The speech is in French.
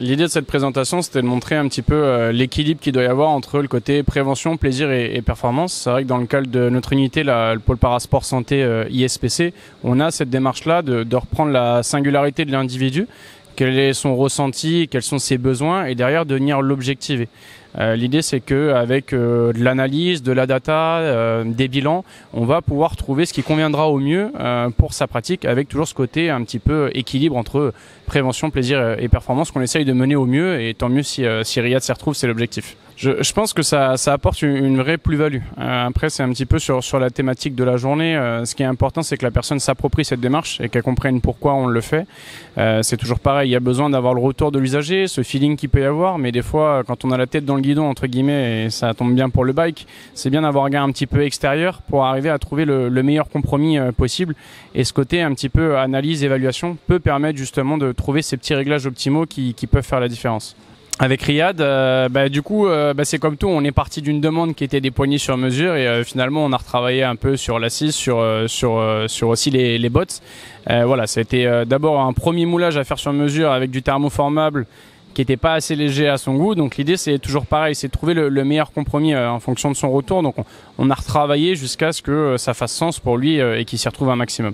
L'idée de cette présentation, c'était de montrer un petit peu l'équilibre qu'il doit y avoir entre le côté prévention, plaisir et performance. C'est vrai que dans le cadre de notre unité, le pôle parasport santé ISPC, on a cette démarche-là de reprendre la singularité de l'individu, quel est son ressenti, quels sont ses besoins, et derrière de venir l'objectiver. L'idée, c'est qu'avec de l'analyse, de la data, des bilans, on va pouvoir trouver ce qui conviendra au mieux pour sa pratique, avec toujours ce côté un petit peu équilibre entre prévention, plaisir et performance qu'on essaye de mener au mieux, et tant mieux si Riyad s'y retrouve, c'est l'objectif. Je pense que ça apporte une vraie plus-value. Après, c'est un petit peu sur la thématique de la journée. Ce qui est important, c'est que la personne s'approprie cette démarche et qu'elle comprenne pourquoi on le fait. C'est toujours pareil, il y a besoin d'avoir le retour de l'usager, ce feeling qu'il peut y avoir, mais des fois, quand on a la tête dans le guidon, entre guillemets, et ça tombe bien pour le bike, c'est bien d'avoir un regard un petit peu extérieur pour arriver à trouver le meilleur compromis possible. Et ce côté un petit peu analyse, évaluation peut permettre justement de trouver ces petits réglages optimaux qui peuvent faire la différence. Avec Riyad, c'est comme tout, on est parti d'une demande qui était des poignées sur mesure et finalement on a retravaillé un peu sur l'assise, sur aussi les bottes. Voilà, ça a été d'abord un premier moulage à faire sur mesure avec du thermoformable qui n'était pas assez léger à son goût. Donc l'idée, c'est toujours pareil, c'est de trouver le meilleur compromis en fonction de son retour. Donc on a retravaillé jusqu'à ce que ça fasse sens pour lui et qu'il s'y retrouve un maximum.